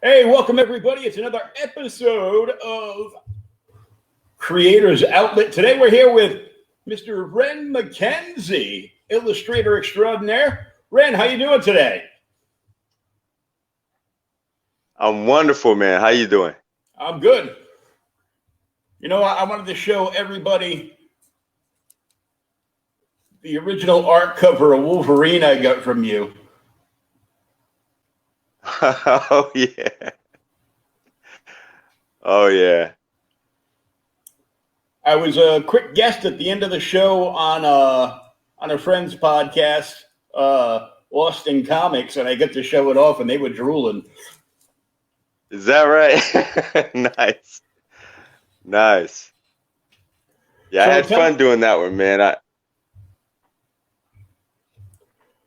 Hey, welcome everybody. It's another episode of Creators Outlet. Today we're here with Mr. Ren McKenzie, illustrator extraordinaire. Ren, how you doing today? I'm wonderful, man. How you doing? I'm good. You know, I wanted to show everybody the original art cover of Wolverine I got from you. Oh yeah. Oh yeah. I was a quick guest at the end of the show on a friend's podcast, Lost in Comics, and I got to show it off, and they were drooling. Is that right? Nice. Nice. Yeah, I had fun doing that one, man.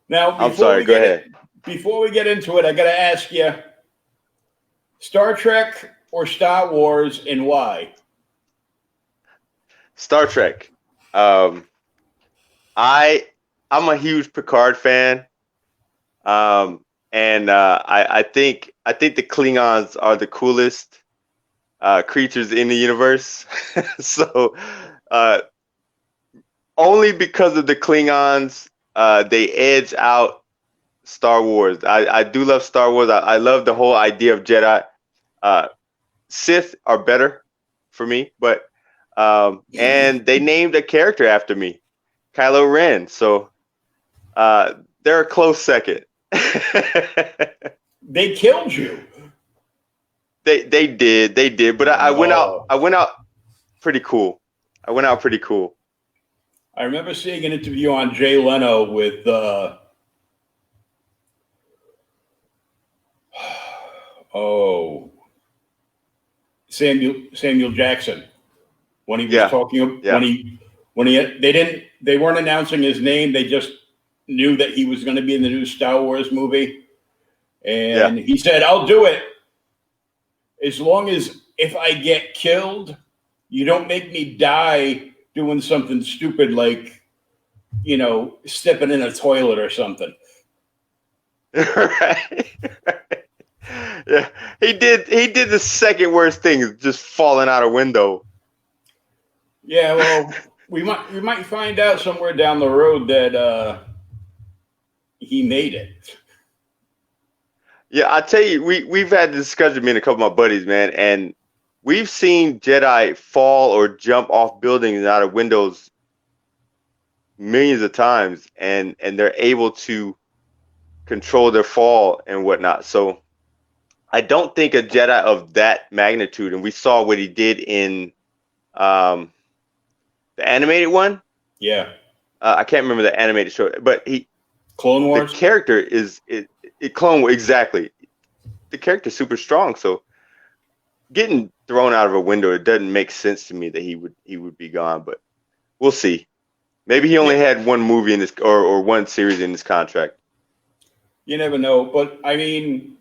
Now, I'm sorry, go ahead. Before we get into it, I got to ask you, Star Trek or Star Wars, and why? Star Trek. I'm a huge Picard fan. And I think the Klingons are the coolest creatures in the universe. So only because of the Klingons, they edge out Star Wars. I do love Star Wars. I love the whole idea of Jedi. Sith are better for me, but and they named a character after me, Kylo Ren. So they're a close second. They killed you. They did, but I went out pretty cool. I remember seeing an interview on Jay Leno with Samuel Jackson when he was talking they weren't announcing his name, they just knew that he was going to be in the new Star Wars movie, and he said, "I'll do it as long as if I get killed, you don't make me die doing something stupid like, stepping in a toilet or something." Right. Yeah, he did the second worst thing, just falling out a window. Yeah, well, we might find out somewhere down the road that he made it. Yeah, I tell you, we've had this discussion, me and a couple of my buddies, man, and we've seen Jedi fall or jump off buildings and out of windows millions of times, and they're able to control their fall and whatnot. So I don't think a Jedi of that magnitude, and we saw what he did in the animated one. Yeah. I can't remember the animated show, but Clone Wars. The character is Clone Wars, exactly. The character's super strong, so getting thrown out of a window, it doesn't make sense to me that he would be gone, but we'll see. Maybe he only had one movie in this or one series in his contract. You never know, but I mean,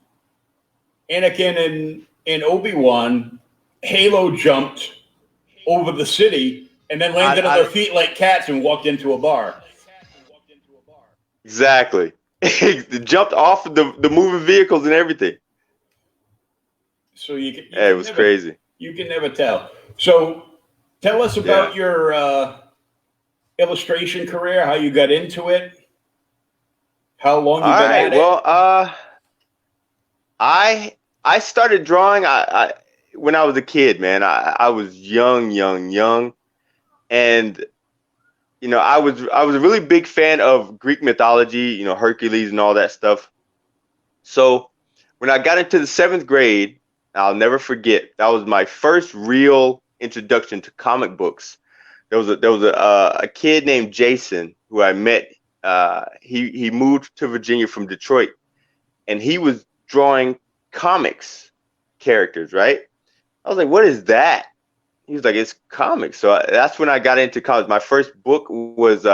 Anakin and Obi-Wan Halo jumped over the city and then landed on their feet like cats and walked into a bar. Exactly. They jumped off the moving vehicles and everything. So it was crazy. You can never tell. So tell us about your illustration career, how you got into it, how long you've been at it. Well, I started drawing when I was a kid, man. I was young, and I was a really big fan of Greek mythology, Hercules and all that stuff. So when I got into the 7th grade, I'll never forget, that was my first real introduction to comic books. There was a kid named Jason who I met. He moved to Virginia from Detroit, and he was drawing comics characters, right? I was like, what is that? He was like, it's comics. So that's when I got into comics. My first book was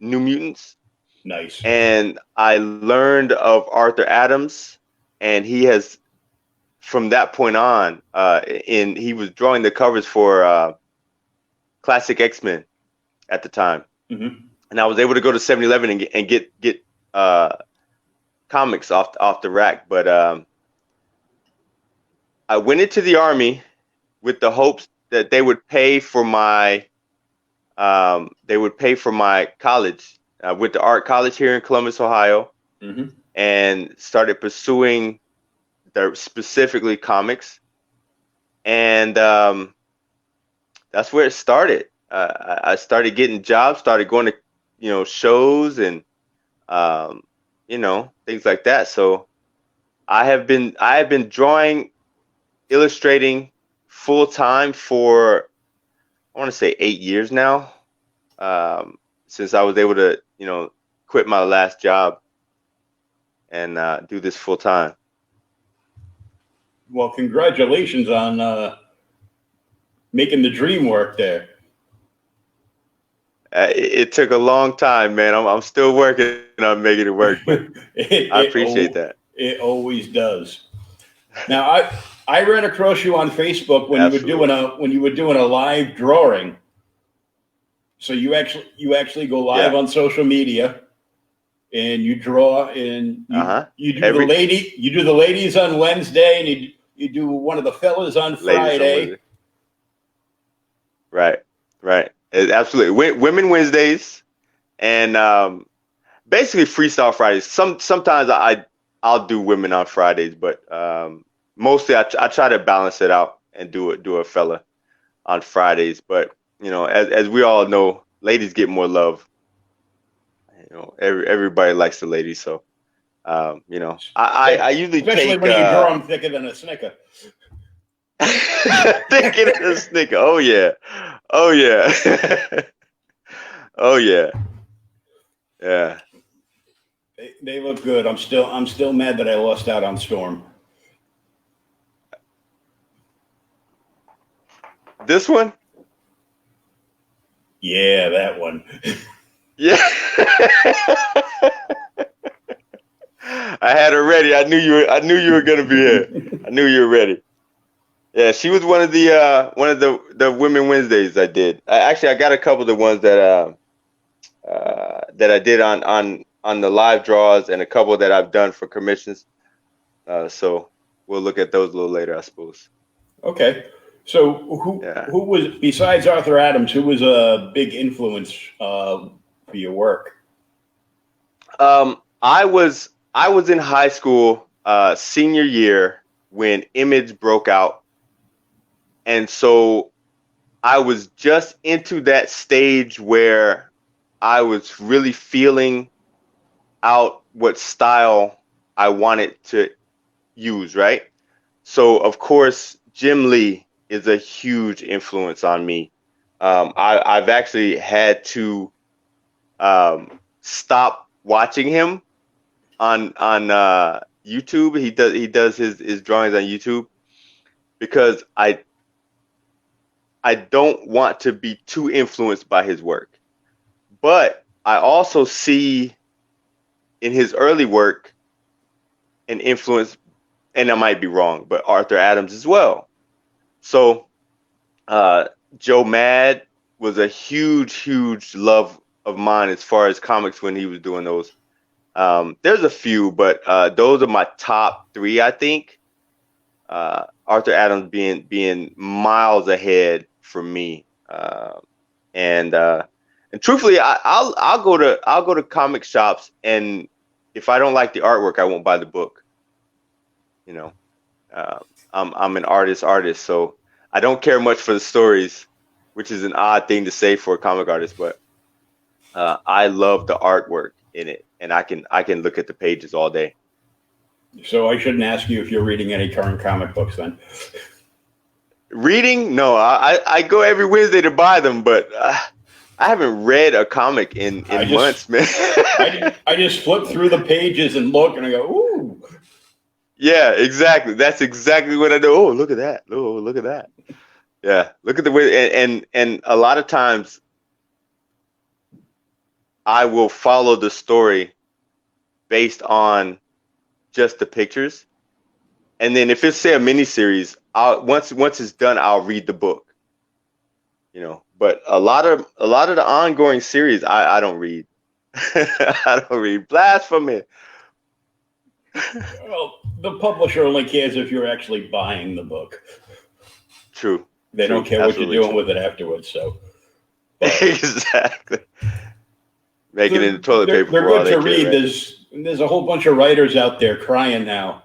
New Mutants. Nice. And I learned of Arthur Adams, and he has, from that point on, he was drawing the covers for Classic X-Men at the time. Mm-hmm. And I was able to go to 7-Eleven and get comics off the rack. But I went into the Army with the hopes that they would pay for my college. I went to art college here in Columbus, Ohio, Mm-hmm. and started pursuing specifically comics. And that's where it started. I started getting jobs, started going to, shows and, things like that. So I have been drawing, illustrating full time for, I want to say 8 years now, since I was able to, quit my last job and do this full time. Well, congratulations on making the dream work there. It took a long time, man. I'm still working on making it work, but I appreciate that. It always does. Now, I ran across you on Facebook when you were doing a live drawing. So you actually go live on social media, and you draw, and you do the ladies on Wednesday, and you do one of the fellas on Friday. Right. Absolutely. Women Wednesdays and basically freestyle Fridays. Sometimes I'll do women on Fridays, but mostly I try to balance it out and do a fella on Fridays. But as we all know, ladies get more love. Everybody likes the ladies, so I usually especially when you draw them thicker than a Snicker. Thicker than a Snicker. Oh yeah. Oh yeah. Yeah. They look good. I'm still mad that I lost out on Storm. This one? Yeah, that one. Yeah. I had her ready. I knew you were gonna be here. I knew you were ready. Yeah, she was one of the Women Wednesdays I did. I got a couple of the ones that I did on the live draws, and a couple that I've done for commissions. So we'll look at those a little later, I suppose. Okay. So who was, besides Arthur Adams, who was a big influence for your work? I was in high school senior year when Image broke out, and so I was just into that stage where I was really feeling out what style I wanted to use, right? So of course Jim Lee is a huge influence on me. I've actually had to stop watching him on YouTube. He does his drawings on YouTube because I don't want to be too influenced by his work. But I also see in his early work an influence, and I might be wrong, but Arthur Adams as well. So Joe Mad was a huge love of mine as far as comics when he was doing those. There's a few, but those are my top three, I think. Arthur Adams being miles ahead for me, and truthfully, I'll go to comic shops, and if I don't like the artwork, I won't buy the book. I'm an artist, so I don't care much for the stories, which is an odd thing to say for a comic artist, but I love the artwork in it, and I can look at the pages all day. So I shouldn't ask you if you're reading any current comic books then. Reading? No, I go every Wednesday to buy them, but I haven't read a comic in months, man. I just flip through the pages and look, and I go, ooh. Yeah, exactly. That's exactly what I do. Oh, look at that. Oh, look at that. Yeah, look at the way. And a lot of times, I will follow the story based on just the pictures, and then if it's say a miniseries, once it's done, I'll read the book. But a lot of the ongoing series, I don't read. I don't read. Blasphemy. Well, the publisher only cares if you're actually buying the book. True. They don't care what you're doing with it afterwards. So exactly. Making it into toilet paper they're for all good they to care, read. right? There's a whole bunch of writers out there crying now.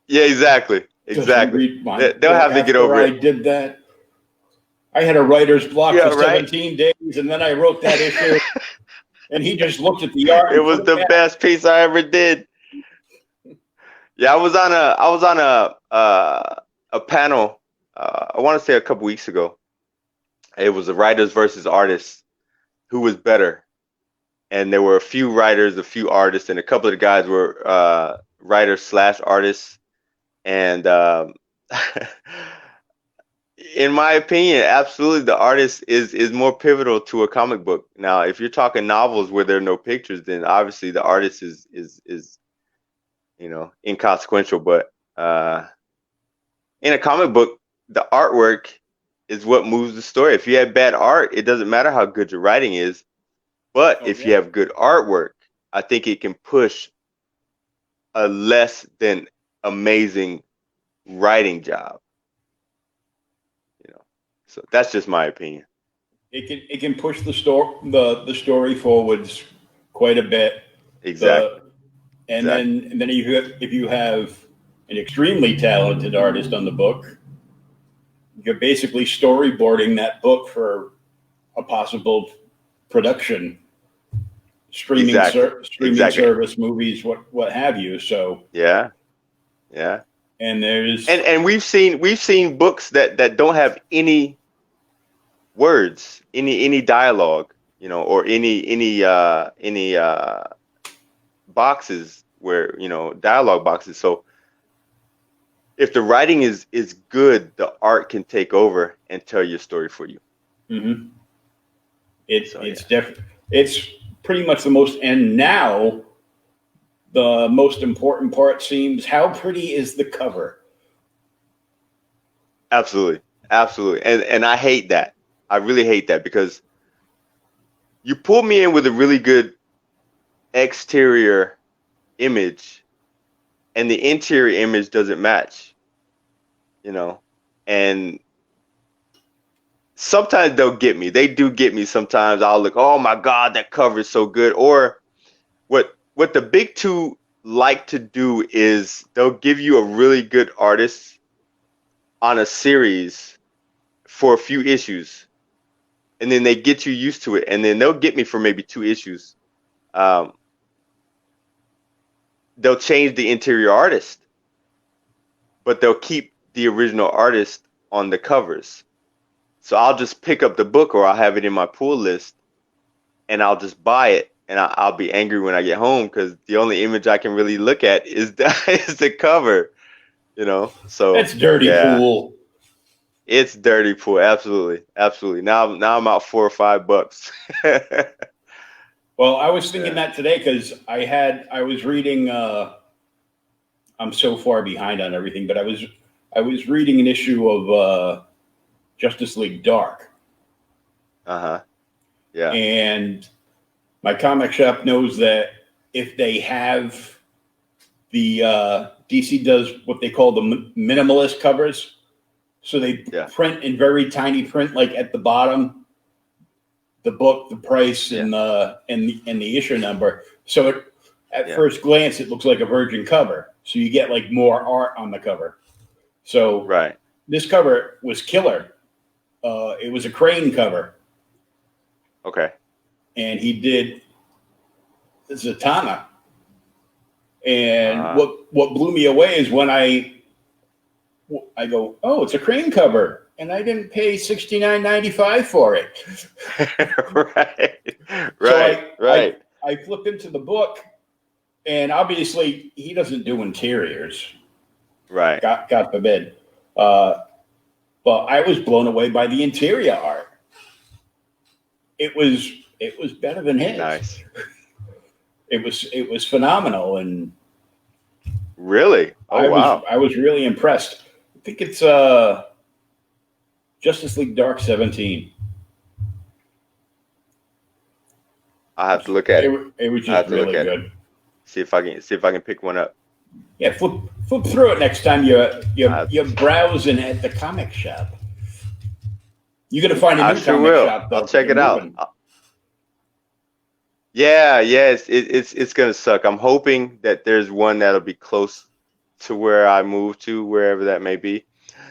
Yeah, exactly. Exactly. They'll have to get over I it. did that. I had a writer's block Yeah, for right. 17 days, and then I wrote that issue. And he just looked at the art. It was the best piece I ever did. Yeah, I was on a panel. I want to say a couple weeks ago. It was the writers versus artists. Who was better? And there were a few writers, a few artists, and a couple of the guys were writers / artists. And in my opinion, absolutely, the artist is more pivotal to a comic book. Now, if you're talking novels where there are no pictures, then obviously the artist is inconsequential. But in a comic book, the artwork is what moves the story. If you have bad art, it doesn't matter how good your writing is. But if you have good artwork, I think it can push a less than amazing writing job. So that's just my opinion. It can push the story forwards quite a bit. Exactly. And then if you have an extremely talented artist on the book, you're basically storyboarding that book for a possible production, streaming service, movies, what have you. So yeah. And there's and we've seen books that don't have any words, any dialogue, or any boxes where dialogue boxes. So if the writing is good, the art can take over and tell your story for you. Mm-hmm. It's pretty much the most. And now the most important part seems, how pretty is the cover? Absolutely. And I hate that. I really hate that, because you pull me in with a really good exterior image and the interior image doesn't match, and sometimes they'll get me. They do get me sometimes. I'll look, oh my God, that cover is so good. Or what the big two like to do is they'll give you a really good artist on a series for a few issues, and then they get you used to it, and then they'll get me for maybe 2 issues. They'll change the interior artist, but they'll keep the original artist on the covers. So I'll just pick up the book, or I'll have it in my pull list, and I'll just buy it, and I'll be angry when I get home because the only image I can really look at is the cover, So it's dirty pool. It's dirty pool, absolutely. Now I'm out $4 or $5. Well, I was thinking that today because I was reading. I'm so far behind on everything, but I was reading an issue of Justice League Dark. Yeah. And my comic shop knows that if they have the DC does what they call the minimalist covers, so they print in very tiny print, like at the bottom, the book, the price, and the issue number. So at first glance, it looks like a virgin cover. So you get like more art on the cover. So this cover was killer. It was a Crane cover. Okay. And he did Zatanna. And what blew me away is when I go, oh, it's a Crane cover, and I didn't pay $69.95 for it. Right. I flip into the book, and obviously he doesn't do interiors. Right. God forbid. But I was blown away by the interior art. It was better than his. Nice. It was phenomenal, and really, wow. I was really impressed. I think it's Justice League Dark 17. I have to look at it. It was just really good. See if I can pick one up. Yeah, flip through it next time I, you're browsing at the comic shop. You're gonna find a I new sure comic will. shop I'll though, because check you're it out. moving. Yeah, yeah, it's gonna suck. I'm hoping that there's one that'll be close to where I move to, wherever that may be.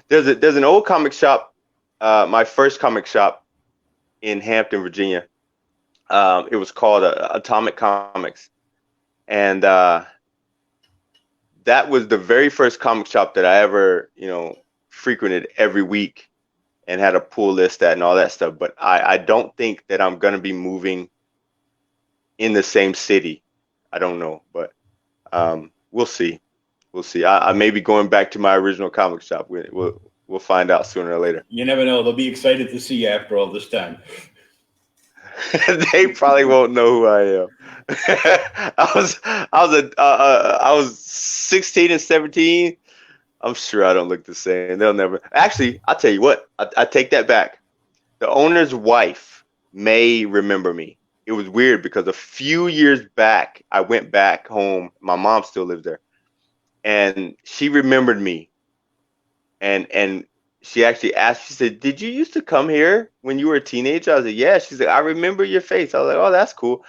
There's an old comic shop, my first comic shop in Hampton, Virginia. It was called Atomic Comics, and that was the very first comic shop that I ever, frequented every week and had a pull list at and all that stuff. But I don't think that I'm gonna be moving in the same city. I don't know, but we'll see. We'll see. I may be going back to my original comic shop. We'll find out sooner or later. You never know. They'll be excited to see you after all this time. They probably won't know who I am. I was 16 and 17. I'm sure I don't look the same. They'll never. Actually, I'll tell you what. I take that back. The owner's wife may remember me. It was weird because a few years back, I went back home. My mom still lived there, and she remembered me. And she actually asked. She said, "Did you used to come here when you were a teenager?" I was like, "Yeah." She's like, "I remember your face." I was like, "Oh, that's cool."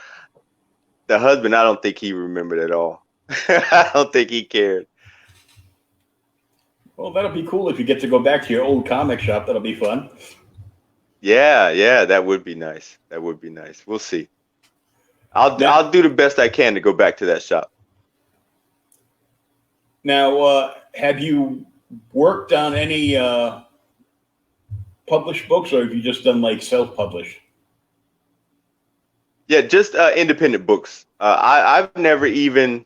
The husband, I don't think he remembered at all. I don't think he cared. Well, that'll be cool if you get to go back to your old comic shop. That'll be fun. Yeah, yeah, that would be nice. That would be nice. We'll see. Now, I'll do the best I can to go back to that shop. have you worked on any published books, or have you just done like self-published? Yeah, just independent books. I've never even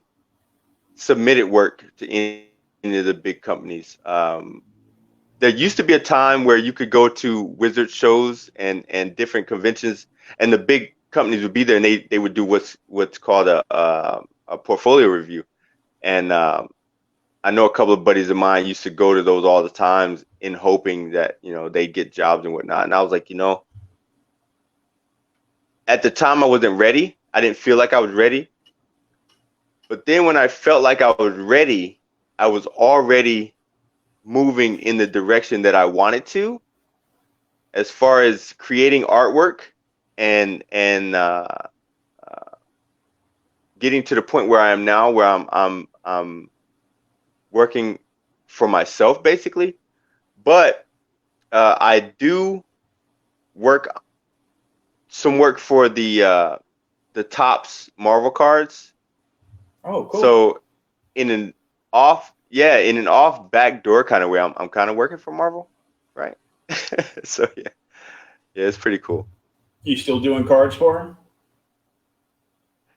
submitted work to any of the big companies. There used to be a time where you could go to wizard shows and different conventions, and the big companies would be there, and they would do what's called a portfolio review. And I know a couple of buddies of mine used to go to those all the times in hoping that they'd get jobs and whatnot. And I was like, at the time I wasn't ready. I didn't feel like I was ready. But then when I felt like I was ready, I was already moving in the direction that I wanted to, as far as creating artwork and getting to the point where I am now, where I'm working for myself basically. But I do some work for the Topps Marvel cards. Oh, cool. So in an in an off back door kind of way, I'm kind of working for Marvel, right? So yeah, it's pretty cool. You still doing cards for them?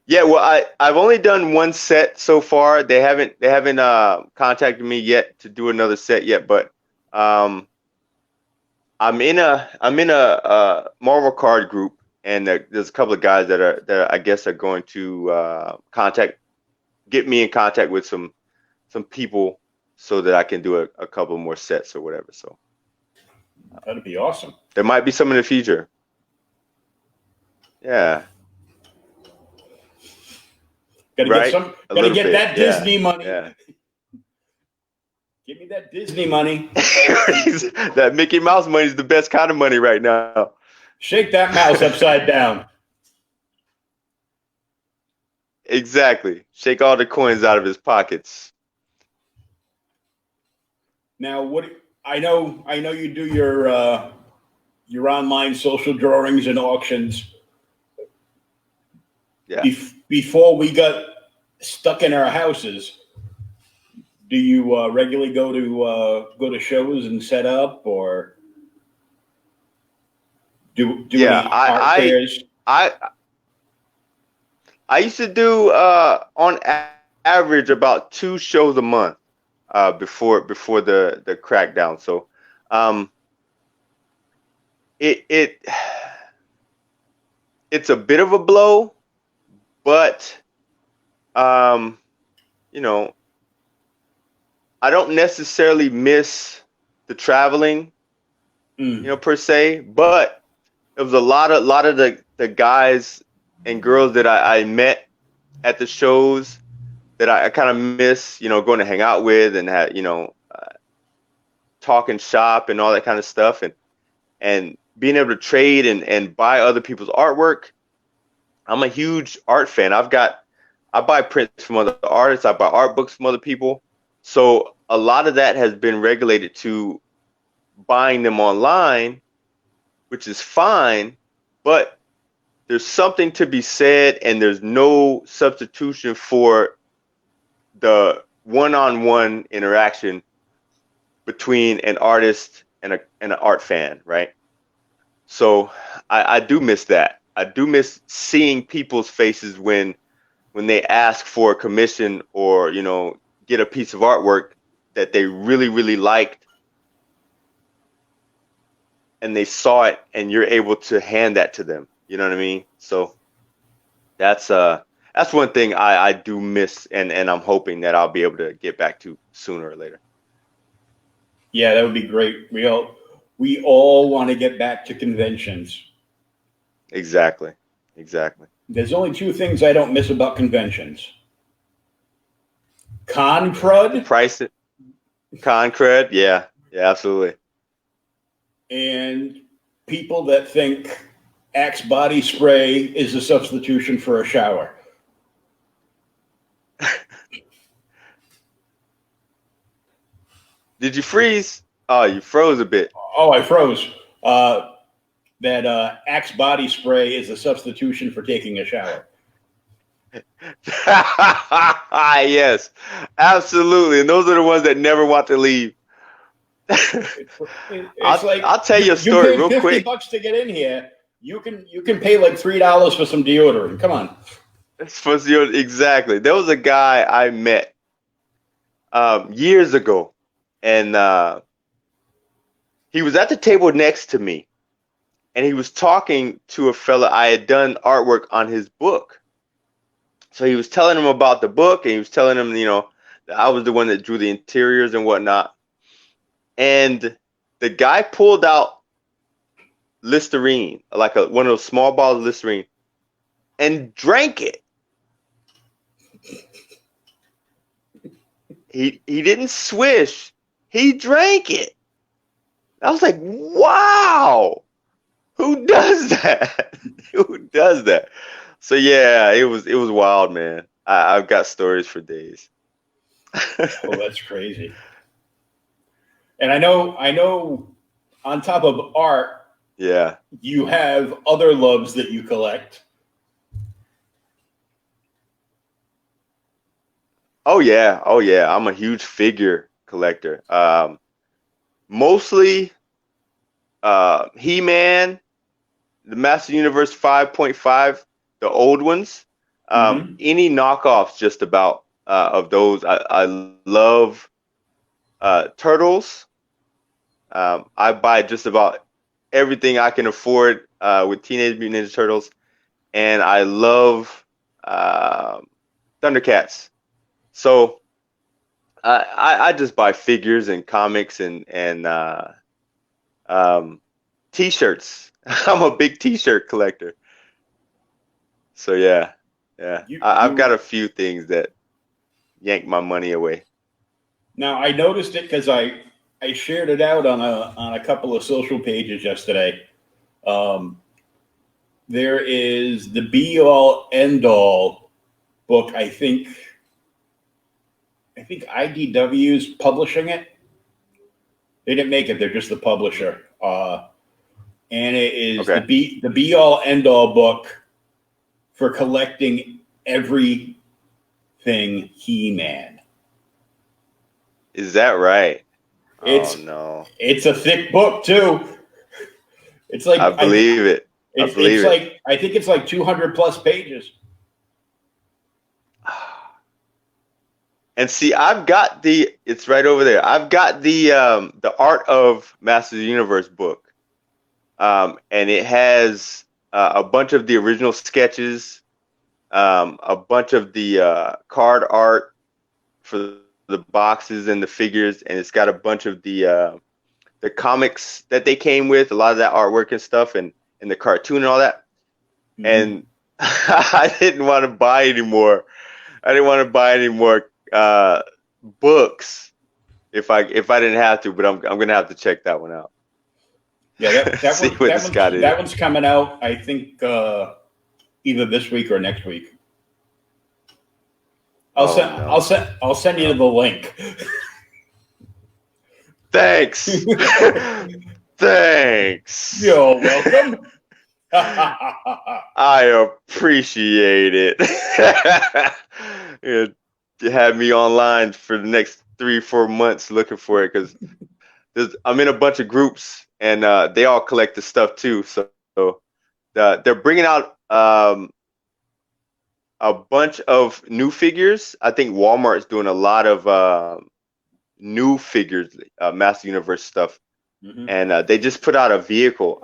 Yeah, well, I've only done one set so far. They haven't contacted me yet to do another set yet, but I'm in a Marvel card group, and there's a couple of guys that I guess are going to get me in contact with some people so that I can do a couple more sets or whatever. So That'd be awesome. there might be some in the future. Yeah. Gotta Right? Gotta get that Yeah. Disney money. Yeah. Give me that Disney money. That Mickey Mouse money is the best kind of money right now. Shake that mouse upside down. Exactly. Shake all the coins out of his pockets. Now, I know you do your online social drawings and auctions. Yeah. Before we got stuck in our houses, do you regularly go to shows and set up, or do Yeah, any art fairs? I used to do on average about 2 shows a month before the crackdown. So it's a bit of a blow, but you know, I don't necessarily miss the traveling, per se, but it was a lot of the guys and girls that I met at the shows that I kind of miss, going to hang out with and talking shop and all that kind of stuff, and being able to trade and buy other people's artwork. I'm a huge art fan. I buy prints from other artists. I buy art books from other people. So a lot of that has been regulated to buying them online, which is fine, but there's something to be said, and there's no substitution for the one-on-one interaction between an artist and an art fan, right? So I do miss that. I do miss seeing people's faces when they ask for a commission or, get a piece of artwork that they really, really liked, and they saw it and you're able to hand that to them. You know what I mean? So that's one thing I do miss, and I'm hoping that I'll be able to get back to sooner or later. Yeah, that would be great. We all want to get back to conventions. Exactly. There's only two things I don't miss about conventions. Con crud. Yeah, absolutely. And people that think Axe body spray is a substitution for a shower. Did you freeze? Oh, you froze a bit. Oh, I froze. That Axe body spray is a substitution for taking a shower. Yes, absolutely. And those are the ones that never want to leave. I'll tell you a story real quick. $50 to get in here. You can pay like $3 for some deodorant. Come on. Exactly. There was a guy I met years ago, and he was at the table next to me, and he was talking to a fella. I had done artwork on his book. So he was telling him about the book, and he was telling him, that I was the one that drew the interiors and whatnot. And the guy pulled out Listerine, like one of those small bottles of Listerine, and drank it. He didn't swish. He drank it. I was like, wow, who does that? Who does that? So yeah, it was wild, man. I've got stories for days. Oh, that's crazy. And I know on top of art, yeah, you have other loves that you collect. Oh yeah. I'm a huge figure collector. Mostly He-Man, the Master Universe 5.5, the old ones. Any knockoffs just about of those. I love Turtles. I buy just about everything I can afford with Teenage Mutant Ninja Turtles, and I love Thundercats. So I just buy figures and comics and T-shirts. I'm a big T-shirt collector. So yeah. I've got a few things that yank my money away. Now I noticed it because I shared it out on a couple of social pages yesterday. There is the Be All End All book. I think IDW's publishing it. They didn't make it; they're just the publisher. And it is the Be All End All book for collecting everything He-Man. Is that right? No. It's a thick book too. It's like I believe it. I think it's like 200 plus pages. And see, it's right over there. I've got the Art of Masters of the Universe book. And it has a bunch of the original sketches, a bunch of the card art for the boxes and the figures, and it's got a bunch of the comics that they came with, a lot of that artwork and stuff, and the cartoon and all that. And I didn't want to buy anymore I didn't want to buy any more books if I didn't have to, but I'm gonna have to check that one out. Yeah, See what the Scott is. that one's coming out, I think, either this week or next week. I'll send you the link. Thanks. Thanks. You're welcome. I appreciate it. You had me online for the next 3-4 months looking for it because I'm in a bunch of groups and they all collect the stuff too. So they're bringing out a bunch of new figures. I think Walmart's doing a lot of new figures, Master Universe stuff. Mm-hmm. And they just put out a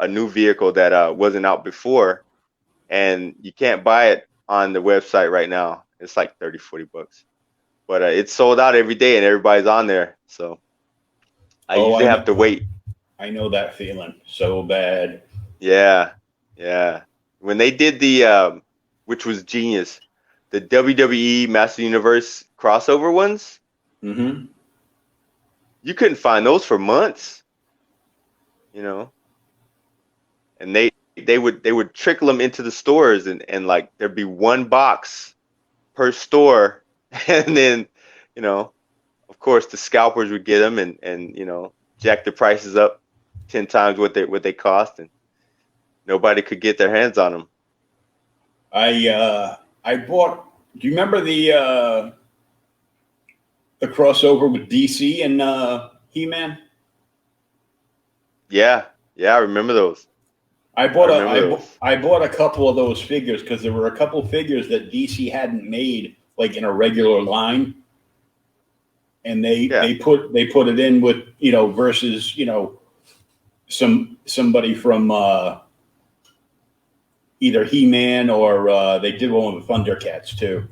new vehicle that wasn't out before, and you can't buy it on the website right now. It's like $30-$40, but it's sold out every day, and everybody's on there. So I usually have to wait. I know that feeling so bad. Yeah. When they did the, which was genius, the WWE Master Universe crossover ones, mm-hmm. You couldn't find those for months. And they would trickle them into the stores and like there'd be one box per store, and then of course the scalpers would get them and jack the prices up 10 times what they cost, and nobody could get their hands on them. I bought. Do you remember the crossover with DC and He-Man? Yeah, I remember those. I bought a couple of those figures because there were a couple of figures that DC hadn't made like in a regular line, and they put it in with versus somebody from either He-Man or they did one with Thundercats too.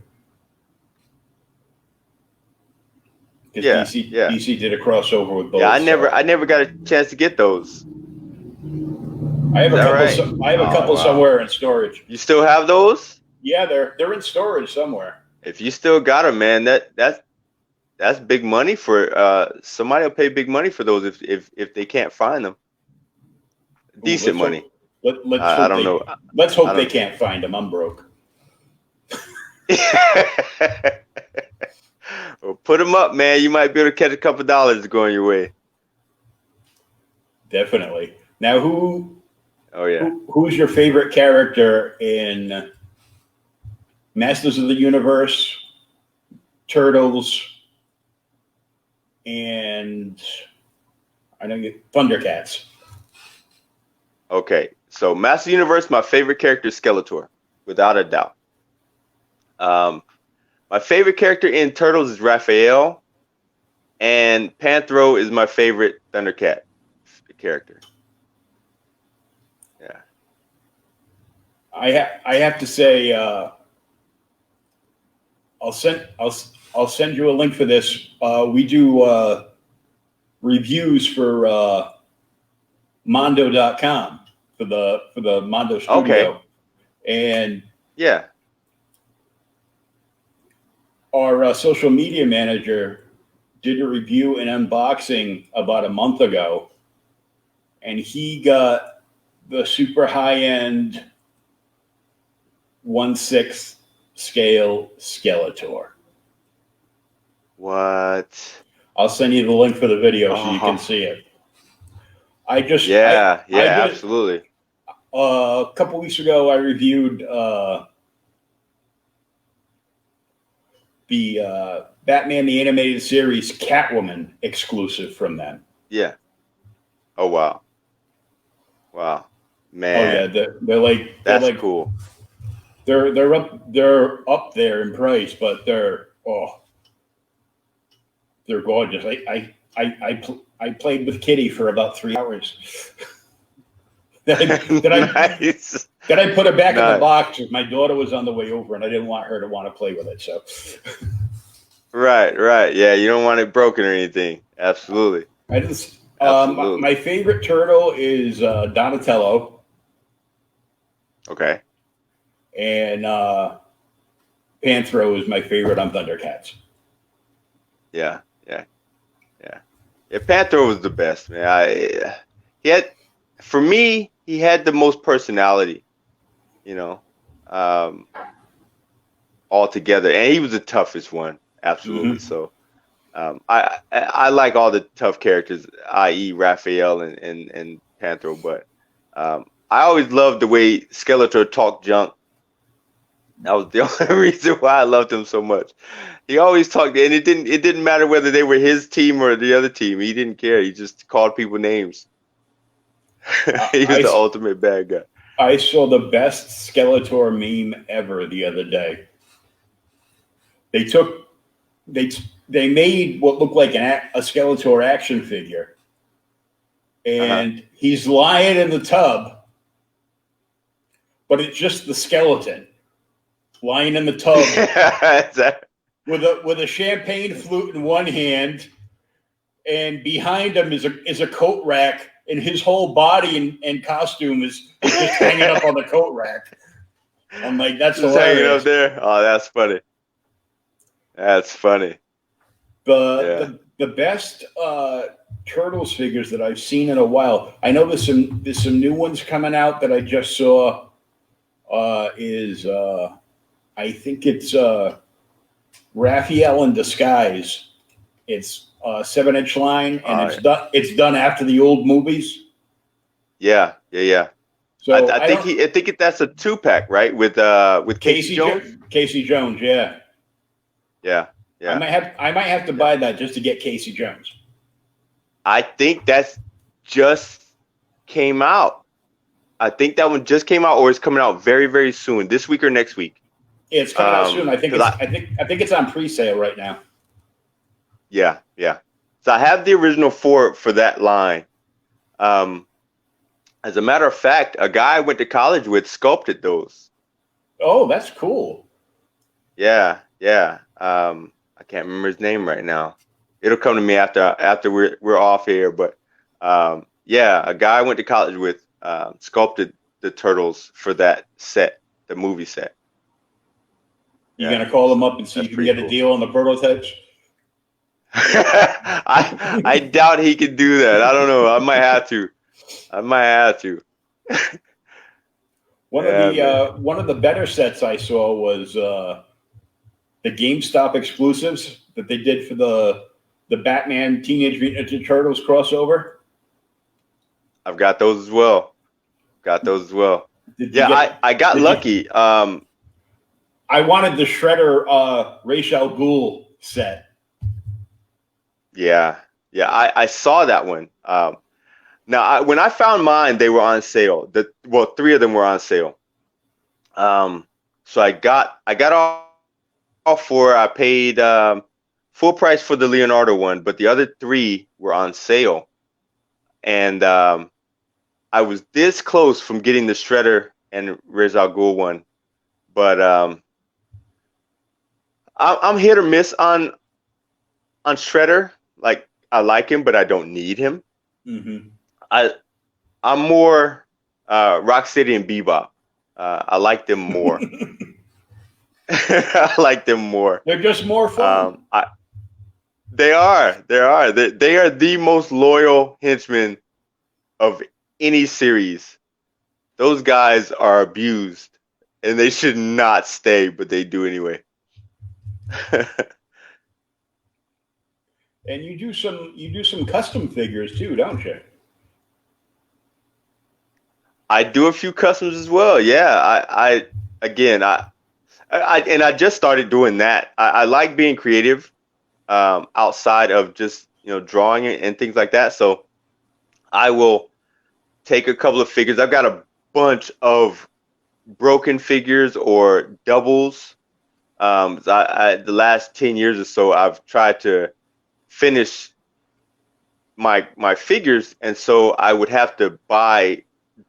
DC did a crossover with both. Yeah, I never got a chance to get those. I have a couple somewhere in storage. You still have those? Yeah, they're in storage somewhere. If you still got them, man, that's big money for somebody will pay big money for those if they can't find them. Decent money. I don't know. Let's hope they can't find them. I'm broke. Well, put them up, man. You might be able to catch a couple dollars going your way. Definitely. Now, who's your favorite character in Masters of the Universe, Turtles, and Thundercats? Okay, so Master Universe, my favorite character is Skeletor, without a doubt. My favorite character in Turtles is Raphael, and Panthro is my favorite Thundercat character. Yeah. I have to say, I'll send you a link for this. We do reviews for Mondo.com for the Mondo Studio. Okay. And yeah. Our social media manager did a review and unboxing about a month ago, and he got the super high-end 1/6 scale Skeletor. What? I'll send you the link for the video so you can see it. Absolutely. A couple weeks ago, I reviewed the Batman the Animated Series Catwoman exclusive from them. Yeah. Oh wow. Wow. Man. Oh yeah, they're cool. They're up there in price, but they're gorgeous. I played with Kitty for about 3 hours. Then I put it back in the box. My daughter was on the way over, and I didn't want her to want to play with it. So, right. Yeah, you don't want it broken or anything. Absolutely. Absolutely. My favorite turtle is Donatello. Okay. And Panthro is my favorite on Thundercats. Yeah. Panther was the best, man. For me, he had the most personality, you know, altogether, and he was the toughest one, absolutely. Mm-hmm. So, I like all the tough characters, i.e., Raphael and Panther, but I always loved the way Skeletor talked junk. That was the only reason why I loved him so much. He always talked, and it didn't matter whether they were his team or the other team. He didn't care. He just called people names. He was the ultimate bad guy. I saw the best Skeletor meme ever the other day. They made what looked like a Skeletor action figure, and he's lying in the tub, but it's just the skeleton lying in the tub with a champagne flute in one hand, and behind him is a coat rack, and his whole body and costume is just hanging up on the coat rack. I'm like, that's just hilarious. Hanging up there. Oh, that's funny. That's funny. The best Turtles figures that I've seen in a while. I know there's some new ones coming out that I just saw. I think it's Raphael in disguise. It's a 7-inch line, and it's done after the old movies. Yeah. So I think that's a 2-pack, right? With Casey Jones. Casey Jones, yeah. Yeah. I might have to buy that just to get Casey Jones. I think that's just came out. I think that one just came out, or it's coming out very, very soon, this week or next week. Yeah, it's coming out soon. I think it's on pre-sale right now. Yeah. So I have the original for that line. As a matter of fact, a guy I went to college with sculpted those. Oh, that's cool. Yeah. I can't remember his name right now. It'll come to me after we're off here. But a guy I went to college with sculpted the Turtles for that set, the movie set. You gonna call him up and see if you can get a deal on the prototypes? I doubt he could do that. I don't know. I might have to. One of the better sets I saw was the GameStop exclusives that they did for the Batman Teenage Mutant Ninja Turtles crossover. I've got those as well. I got lucky. I wanted the Shredder Ra's al Ghul set. Yeah. I saw that one. Now, when I found mine, they were on sale. 3 of them were on sale. So I got all 4. I paid full price for the Leonardo one, but the other 3 were on sale. And I was this close from getting the Shredder and Ra's al Ghul one, but I'm hit or miss on Shredder. Like, I like him, but I don't need him. Mm-hmm. I'm more Rocksteady and Bebop. I like them more. I like them more. They're just more fun. They are. They are the most loyal henchmen of any series. Those guys are abused, and they should not stay, but they do anyway. And you do some custom figures too, don't you? I do a few customs as well. Yeah, I just started doing that. I like being creative outside of just drawing and things like that. So I will take a couple of figures. I've got a bunch of broken figures or doubles. The last 10 years or so, I've tried to finish my figures, and so I would have to buy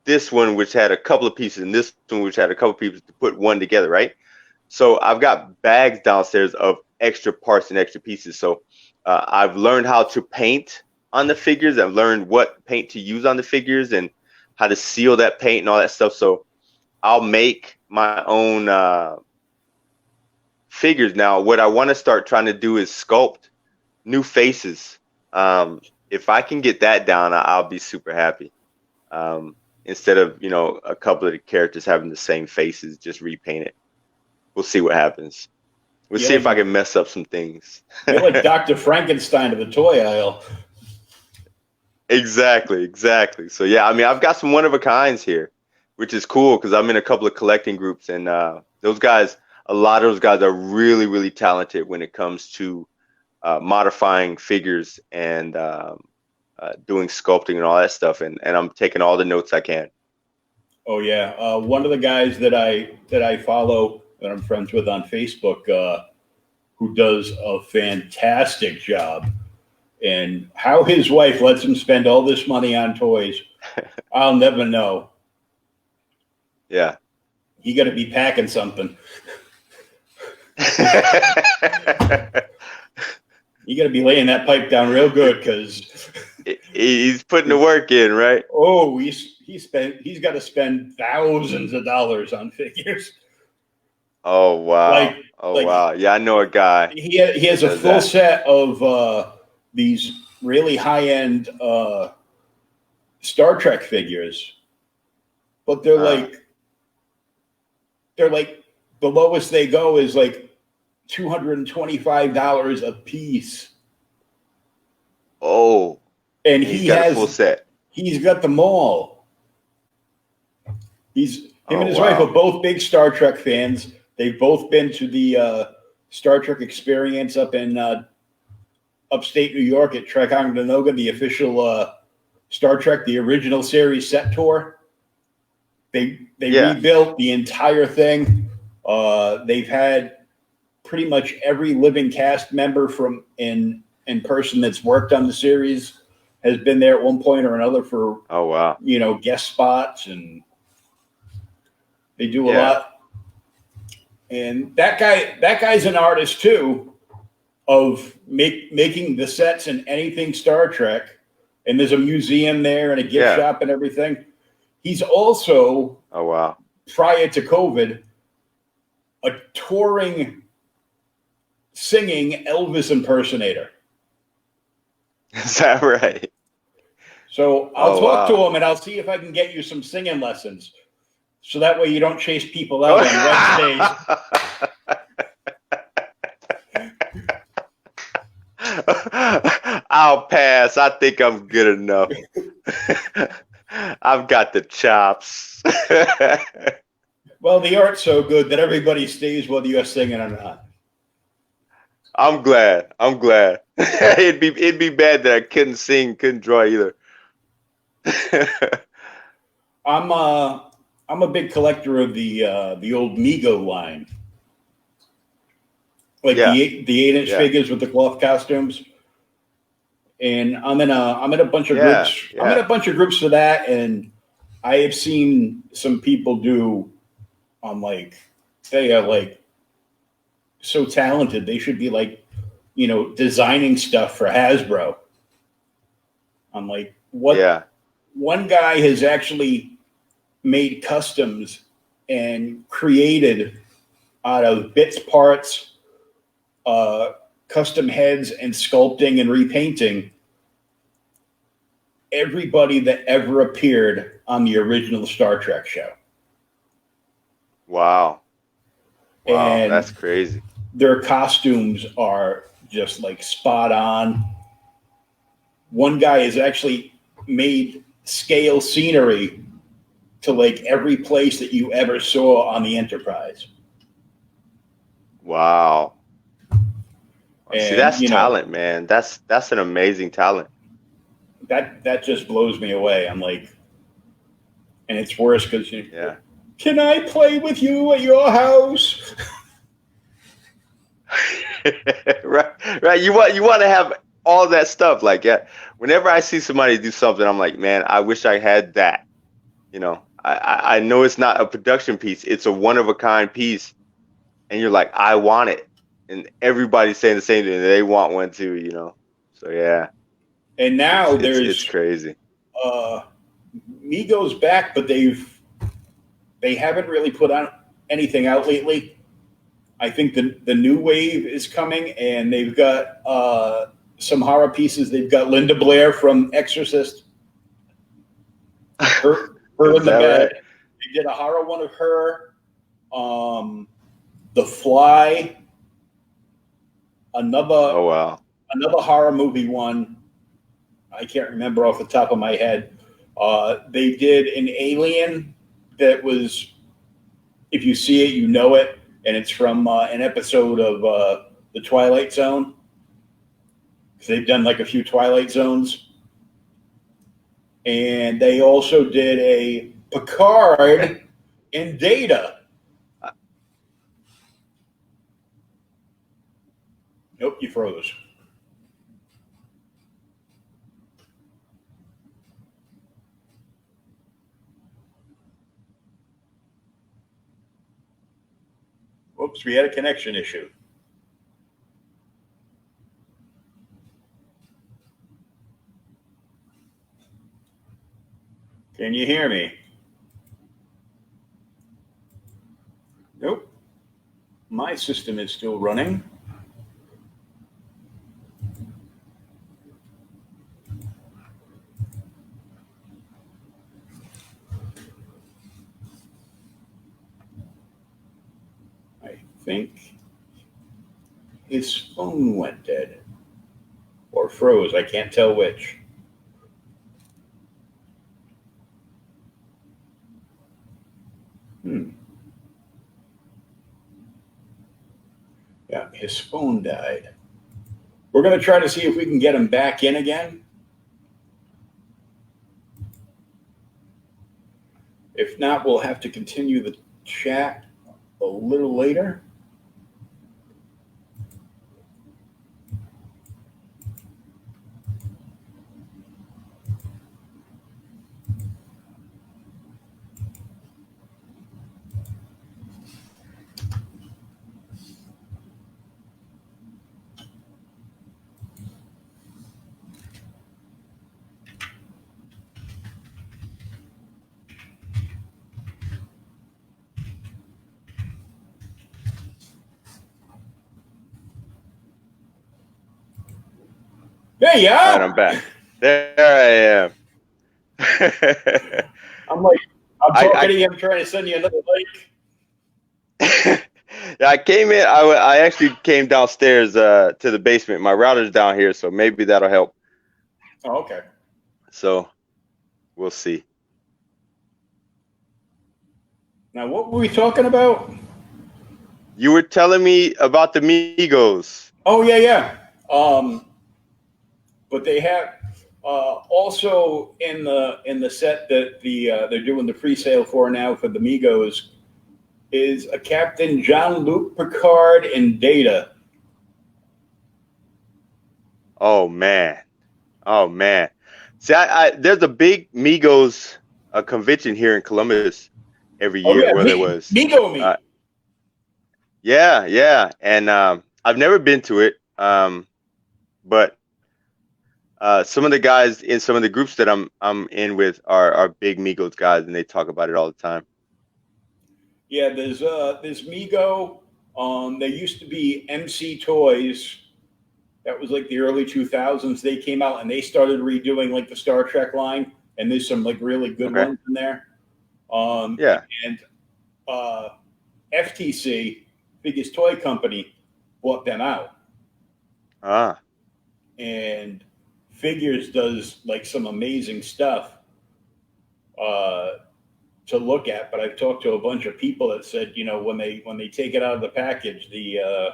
this one, which had a couple of pieces, and this one, which had a couple of pieces, to put one together, right? So I've got bags downstairs of extra parts and extra pieces. So I've learned how to paint on the figures. I've learned what paint to use on the figures and how to seal that paint and all that stuff. So I'll make my own figures now. What I want to start trying to do is sculpt new faces. If I can get that down, I'll be super happy. Instead of, a couple of the characters having the same faces, just repaint it. We'll see what happens. We'll see if I can mess up some things. You're like Dr. Frankenstein of the toy aisle. Exactly. So yeah, I mean, I've got some one-of-a-kinds here, which is cool because I'm in a couple of collecting groups, and a lot of those guys are really, really talented when it comes to modifying figures and doing sculpting and all that stuff, and I'm taking all the notes I can. Oh yeah, one of the guys that I follow, that I'm friends with on Facebook, who does a fantastic job, and how his wife lets him spend all this money on toys, I'll never know. Yeah, you got to be packing something. You got to be laying that pipe down real good, because he's putting the work in, right? Oh, he's got to spend thousands of dollars on figures. Oh wow! Wow! Yeah, I know a guy. He has a full set of these really high end Star Trek figures, but they're like the lowest they go is like $225 a piece. Oh, and he has a full set. He's got them all. Him and his wife are both big Star Trek fans. They've both been to the Star Trek experience up in upstate New York at Trek-Onondaga, the official Star Trek, the original series set tour. They rebuilt the entire thing. They've had pretty much every living cast member from in person that's worked on the series has been there at one point or another for guest spots, and they do a lot. And that guy's an artist too, of making the sets in anything Star Trek. And there's a museum there and a gift shop and everything. He's also, prior to COVID, a touring singing Elvis impersonator. Is that right? So I'll talk to him and I'll see if I can get you some singing lessons. So that way you don't chase people out on Wednesdays. I'll pass. I think I'm good enough. I've got the chops. Well, the art's so good that everybody stays whether you're singing or not. I'm glad. It'd be bad that I couldn't sing, couldn't draw either. I'm a big collector of the old Mego line, like the 8-inch figures with the cloth costumes. And I'm in a bunch of groups. Yeah. I'm in a bunch of groups for that, and I have seen some people do. I'm like, they are like so talented. They should be like, designing stuff for Hasbro. I'm like, what? Yeah. One guy has actually made customs and created out of bits, parts, custom heads, and sculpting and repainting everybody that ever appeared on the original Star Trek show. Wow, and that's crazy. Their costumes are just like spot on. One guy has actually made scale scenery to like every place that you ever saw on the Enterprise. Wow. And, see, that's talent, man. That's an amazing talent. That just blows me away. I'm like, and it's worse because can I play with you at your house? right. You want to have all that stuff. Like, whenever I see somebody do something, I'm like, man, I wish I had that. I know it's not a production piece; it's a one-of-a-kind piece, and you're like, I want it, and everybody's saying the same thing. They want one too, So yeah. And now it's crazy. Mego's back, but they haven't really put on anything out lately. I think the new wave is coming, and they've got some horror pieces. They've got Linda Blair from Exorcist. Her Is in the that bed. right? They did a horror one of her. The Fly. Oh wow. Another horror movie one. I can't remember off the top of my head. They did an Alien that was, if you see it, you know it, and it's from an episode of The Twilight Zone. They've done like a few Twilight Zones. And they also did a Picard and Data. Nope, you froze. Whoops, we had a connection issue. Can you hear me? Nope. My system is still running. I think his phone went dead or froze. I can't tell which. Yeah, his phone died. We're going to try to see if we can get him back in again. If not, we'll have to continue the chat a little later. There you All right, are. I'm back. There I am. I'm talking to you. I'm trying to send you another link. Yeah, I came in. I actually came downstairs to the basement. My router's down here, so maybe that'll help. Oh, okay. So we'll see. Now, what were we talking about? You were telling me about the Migos. Oh, yeah. But they have also in the set that they're doing the pre-sale for now for the Migos is a Captain Jean-Luc Picard and Data. Oh man. See, there's a big Migos convention here in Columbus every year. Yeah, where there was Migo Me. Yeah, and I've never been to it, but some of the guys in some of the groups that I'm in with are big Migos guys, and they talk about it all the time. Yeah, there's Migo. There used to be MC Toys. That was like the early 2000s. They came out and they started redoing like the Star Trek line, and there's some like really good ones in there. Yeah. And FTC, biggest toy company, bought them out. And Figures does like some amazing stuff to look at. But I've talked to a bunch of people that said, you know, when they take it out of the package, the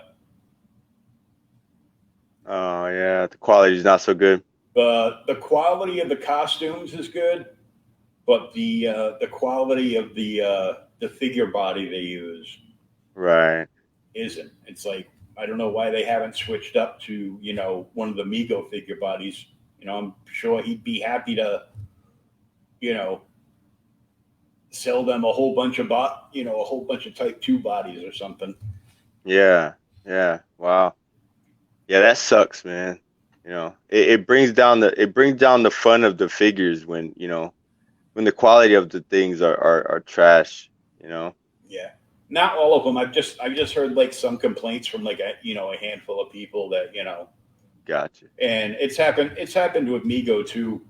quality is not so good. The quality of the costumes is good, but the quality of the figure body they use isn't. It's like, I don't know why they haven't switched up to, you know, one of the Migo figure bodies. You know, I'm sure he'd be happy to, you know, sell them a whole bunch of Type 2 bodies or something. Yeah. Wow. Yeah, that sucks, man. You know, it brings down the fun of the figures when the quality of the things are trash, you know. Yeah. Not all of them. I've just heard like some complaints from like a handful of people that Gotcha. and it's happened with Migo too.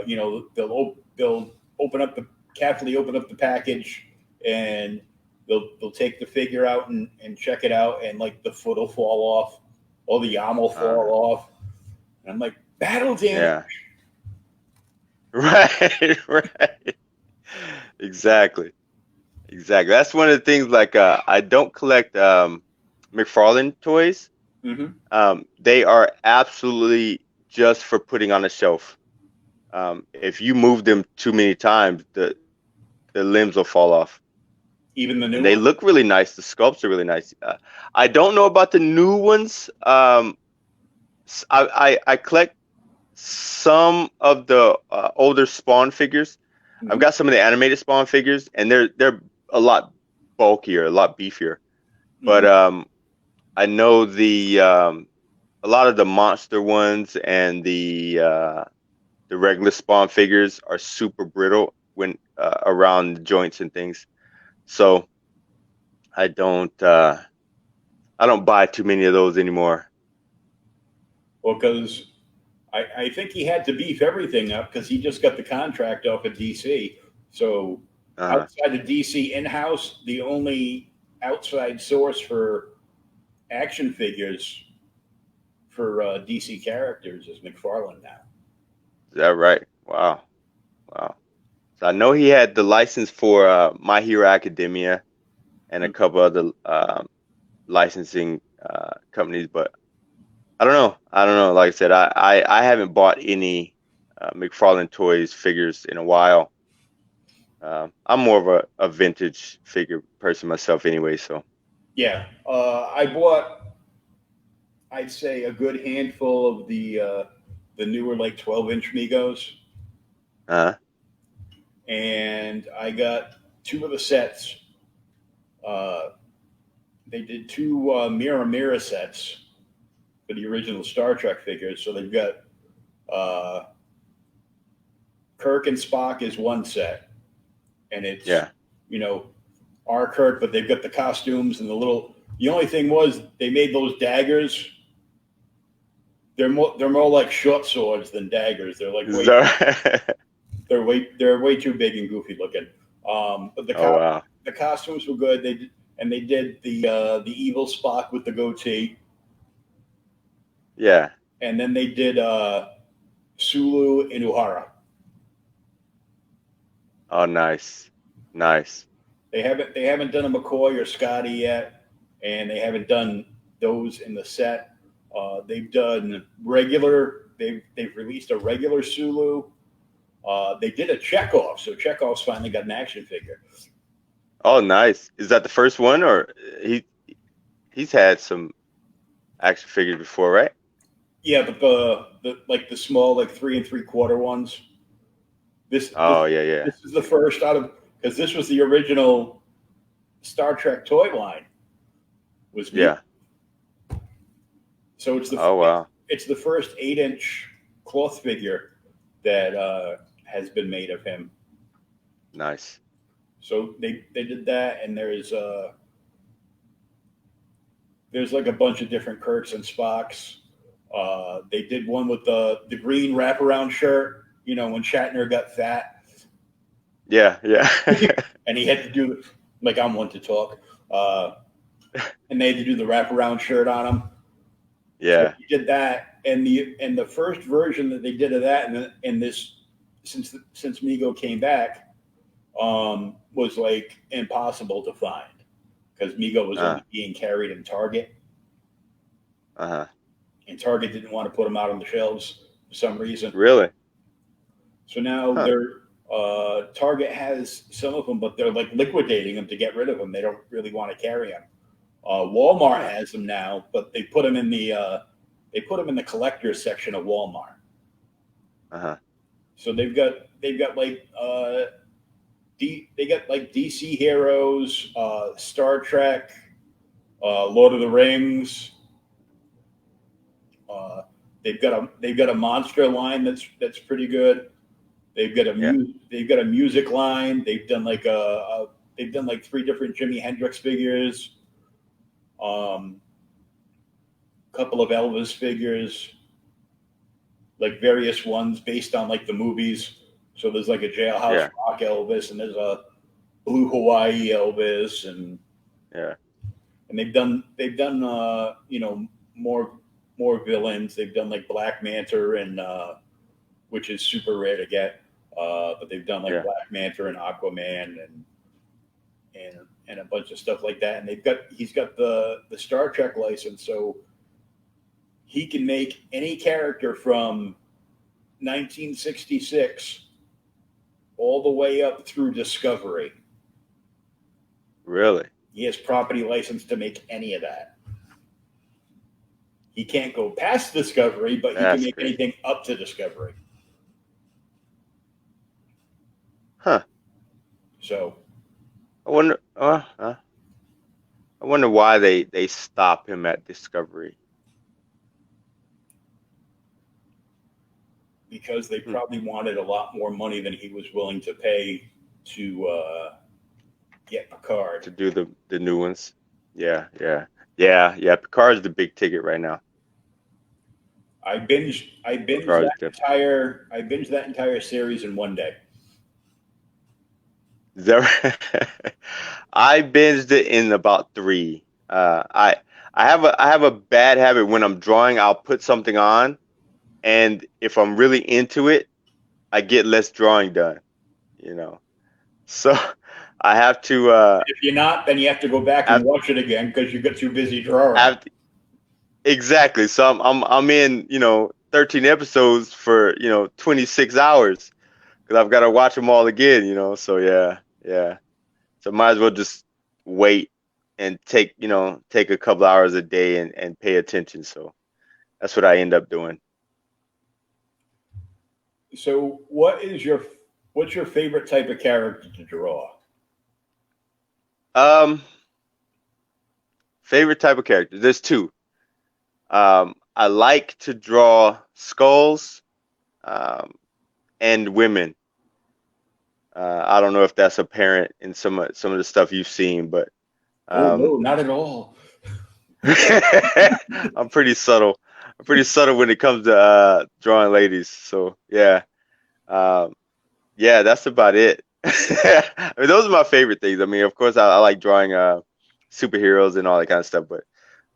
They'll open up the carefully open up the package and they'll take the figure out and check it out and like the foot will fall off or the arm will fall Uh, off. And I'm like, battle damage. yeah. Right. Right. Exactly. Exactly. That's one of the things. Like, I don't collect McFarlane toys. Hmm. They are absolutely just for putting on a shelf. If you move them too many times, the limbs will fall off. Even the And new they one. look really nice. The sculpts are really nice. I don't know about the new ones. I collect some of the older Spawn figures. I've Hmm. got some of the animated Spawn figures, and they're a lot bulkier, a lot beefier. But Hmm. I know a lot of the monster ones and the regular Spawn figures are super brittle when around the joints and things. So I don't uh, I don't buy too many of those anymore. Well, because I think he had to beef everything up because he just got the contract off of DC. So Uh, outside of DC in house, the only outside source for action figures for DC characters is McFarlane now. is that right? Wow, wow. So I know he had the license for My Hero Academia and a couple other licensing companies, but I don't know. I don't know. Like I said, I haven't bought any McFarlane Toys figures in a while. I'm more of a vintage figure person myself anyway, so Yeah, I bought, I'd say, a good handful of the newer like 12-inch Migos, uh and I got two of the sets. Uh, they did two mirror sets for the original Star Trek figures. So they've got uh, Kirk and Spock is one set, and it's yeah. you know our Kirk, but they've got the costumes and the little. The only thing was they made those daggers. They're more like short swords than daggers. They're like Is way that they're way too big and goofy looking. But Oh wow. the costumes were good. They did the evil Spock with the goatee, Yeah. and then they did Sulu and Uhura. Oh nice. Nice. They haven't done a McCoy or Scotty yet, and they haven't done those in the set. They've done regular. They've released a regular Sulu. They did a Chekhov, so Chekhov's finally got an action figure. Oh nice. Is that the first one or he he's had some action figures before, right? Yeah, but the small like 3 3/4 ones. This this Oh yeah, yeah. this is the first out of because this was the original Star Trek toy line was me. Yeah. So Oh wow. it's the first 8-inch cloth figure that has been made of him. Nice. So they did that, and there's like a bunch of different Kirks and Spocks. They did one with the green wraparound shirt. When Shatner got fat, Yeah, yeah. and he had to do like I'm one to talk, and they had to do the wraparound shirt on him. So Yeah. he did that, and the first version that they did of that, and this since Migo came back, was like impossible to find because Migo was Uh, only being carried in Target, uh-huh. and Target didn't want to put them out on the shelves for some reason. Really? So now Huh. Target has some of them, but they're like liquidating them to get rid of them. They don't really want to carry them. Walmart Huh. has them now, but they put them in the collector's section of Walmart. Uh-huh. So they've got like they got like DC heroes, Star Trek, Lord of the Rings. Uh, they've got a monster line that's pretty good. They've got Yeah. they've got a music line. They've done like they've done like 3 different Jimi Hendrix figures, couple of Elvis figures, like various ones based on like the movies. So there's like a Jailhouse Rock Elvis, and there's a Blue Hawaii Elvis, and they've done you know, more villains. They've done like Black Manta and which is super rare to get, but they've done like Black Manta and Aquaman and a bunch of stuff like that. And he's got the Star Trek license, so he can make any character from 1966 all the way up through Discovery. Really? He has property license to make any of that. He can't go past Discovery, but he can make anything up to Discovery. Huh. So I wonder why they stop him at Discovery. Because they probably wanted a lot more money than he was willing to pay to get Picard. To do the new ones. Yeah. Picard's the big ticket right now. I binged that entire series in one day. Is that right? I binged it in about 3. I have a bad habit when I'm drawing. I'll put something on, and if I'm really into it, I get less drawing done. You know, so I have to. If you're not, then you have to go back and watch it again because you got too busy drawing. Exactly. So I'm in 13 episodes for 26 hours because I've got to watch them all again. So yeah. So might as well just wait and take a couple hours a day and pay attention. So that's what I end up doing. So what's your favorite type of character to draw? Favorite type of character. There's 2. I like to draw skulls and women. I don't know if that's apparent in some of the stuff you've seen, but no, not at all. I'm pretty subtle. When it comes to drawing ladies. So yeah, that's about it. I mean, those are my favorite things. I mean, of course, I like drawing superheroes and all that kind of stuff, but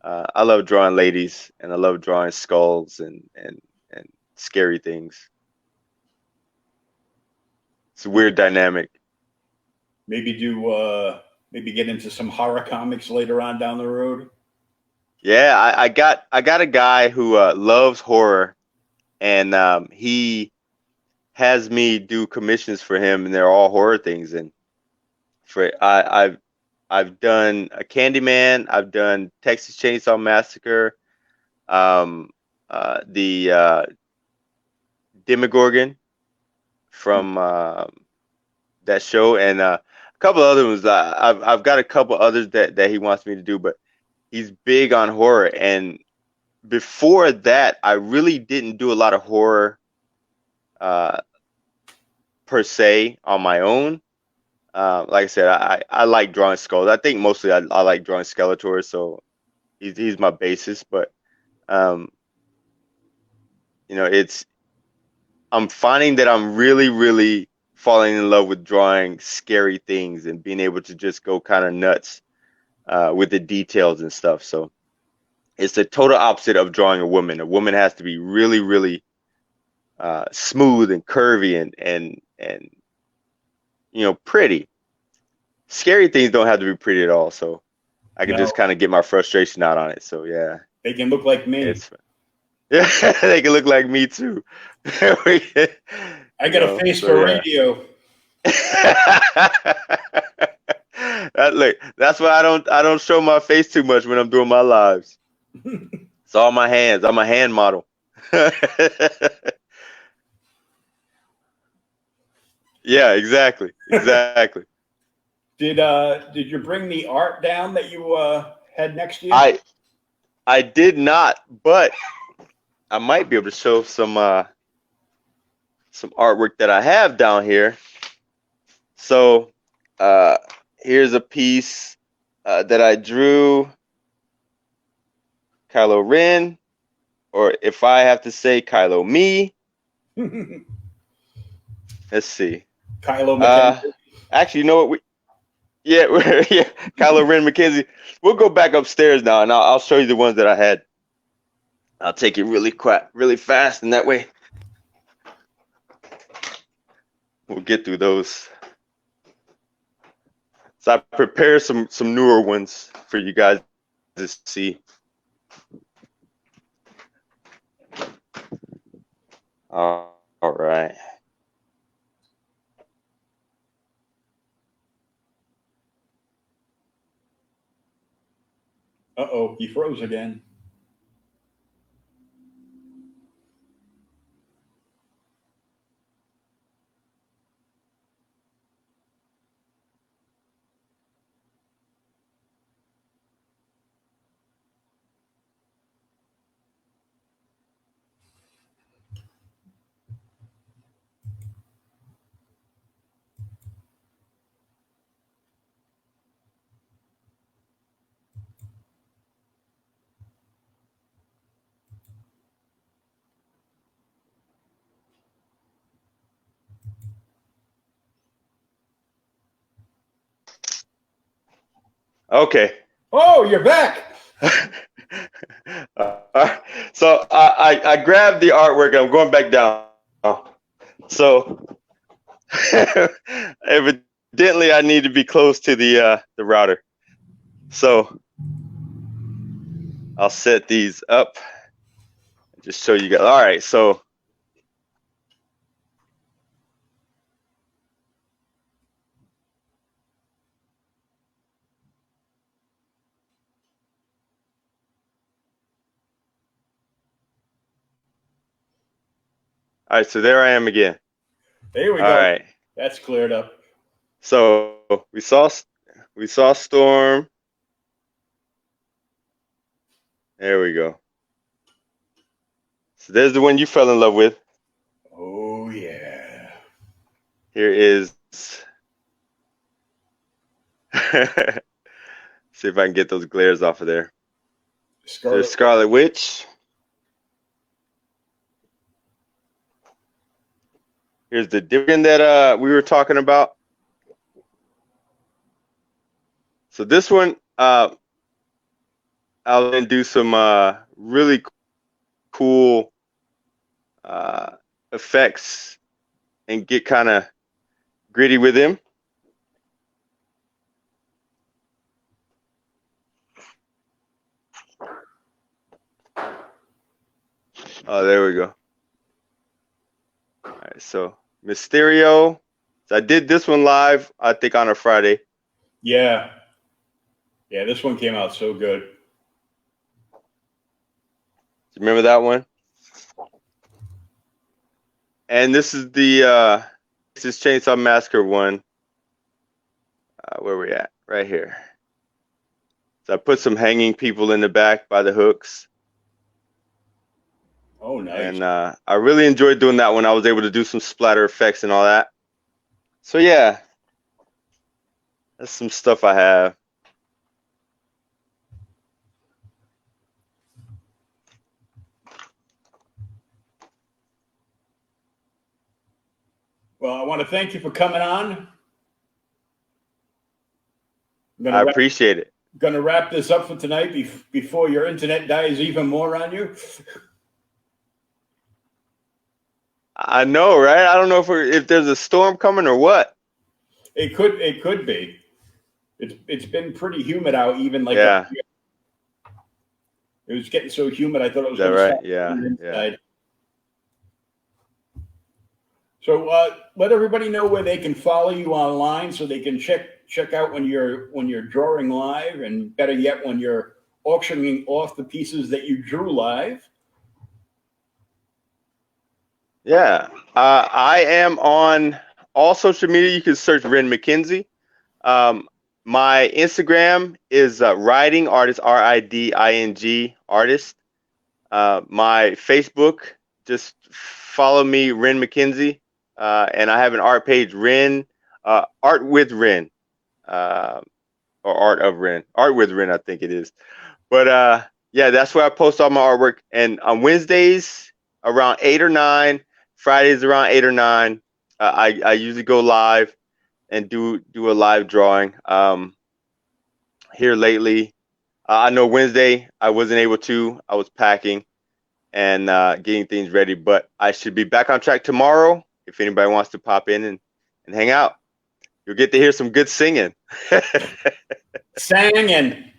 I love drawing ladies, and I love drawing skulls and scary things. It's a weird dynamic. Maybe get into some horror comics later on down the road. Yeah, I got a guy who loves horror, and he has me do commissions for him, and they're all horror things. And I've done a Candyman, I've done Texas Chainsaw Massacre, the Demogorgon from that show, and a couple other ones. I've got a couple others that he wants me to do, but he's big on horror. And before that, I really didn't do a lot of horror per se on my own. Like I said, I like drawing skulls. I think mostly I like drawing Skeletors, so he's my basis. But I'm finding that I'm really, really falling in love with drawing scary things and being able to just go kind of nuts with the details and stuff. So it's the total opposite of drawing a woman. A woman has to be really, really smooth and curvy and pretty. Scary things don't have to be pretty at all. So I can just kind of get my frustration out on it. So yeah. They can look like me. Yeah, they can look like me too. I got a face for radio. That's why I don't show my face too much when I'm doing my lives. It's all my hands. I'm a hand model. Yeah, exactly. Did you bring the art down that you had next to you? I did not, but I might be able to show some artwork that I have down here. So here's a piece that I drew. Kylo Ren, or if I have to say Kylo me. Let's see. Kylo McKenzie. Actually, you know what? Yeah, Kylo Ren, McKenzie. We'll go back upstairs now, and I'll show you the ones that I had. I'll take it really fast, and that way we'll get through those. So I prepared some newer ones for you guys to see. All right. Uh-oh, he froze again. Okay. Oh, you're back. So I grabbed the artwork and I'm going back down. So evidently I need to be close to the router. So I'll set these up and just show you guys. All right, so all right, so there I am again. There we go. All right. That's cleared up. So we saw Storm. There we go. So there's the one you fell in love with. Oh yeah. Here is see if I can get those glares off of there. There's Scarlet Witch. Here's the different that we were talking about. So this one, I'll then do some really cool effects and get kind of gritty with him. Oh, there we go. All right, so Mysterio. So I did this one live, I think, on a Friday. Yeah. Yeah, this one came out so good. Remember that one? And this is the Texas Chainsaw Massacre one. Where we at? Right here. So I put some hanging people in the back by the hooks. Oh, nice. And I really enjoyed doing that one. I was able to do some splatter effects and all that. So yeah, that's some stuff I have. Well, I want to thank you for coming on. I appreciate it. Going to wrap this up for tonight before your internet dies even more on you. I know, right? I don't know if there's a storm coming or what. It could be. It's been pretty humid out, even like yeah. It was getting so humid. I thought it was going to stop. Yeah. So let everybody know where they can follow you online, so they can check out when you're drawing live, and better yet, when you're auctioning off the pieces that you drew live. Yeah, I am on all social media. You can search Ren McKenzie. My Instagram is Writing Artist, RIDING Artist. My Facebook, just follow me, Ren McKenzie. And I have an art page, Ren, Art with Ren. or Art of Ren, Art with Ren, I think it is. But yeah, that's where I post all my artwork. And on Wednesdays around 8 or 9, Fridays around 8 or 9, I usually go live and do a live drawing. Here lately, I know Wednesday I wasn't able to. I was packing and getting things ready, but I should be back on track tomorrow. If anybody wants to pop in and hang out, you'll get to hear some good singing. Singing.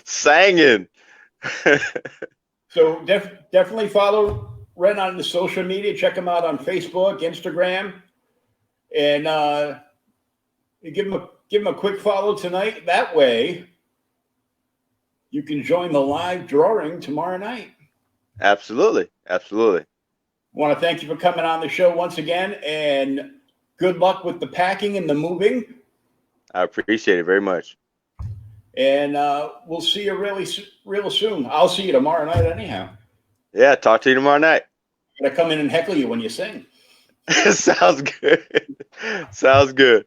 Singing. So definitely follow Ren on the social media. Check him out on Facebook, Instagram, and give him a quick follow tonight. That way, you can join the live drawing tomorrow night. Absolutely, absolutely. I want to thank you for coming on the show once again, and good luck with the packing and the moving. I appreciate it very much. And we'll see you real soon. I'll see you tomorrow night anyhow. Yeah, talk to you tomorrow night. I'm going to come in and heckle you when you sing. Sounds good. Sounds good.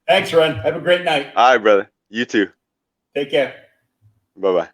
Thanks, Ren. Have a great night. All right, brother. You too. Take care. Bye-bye.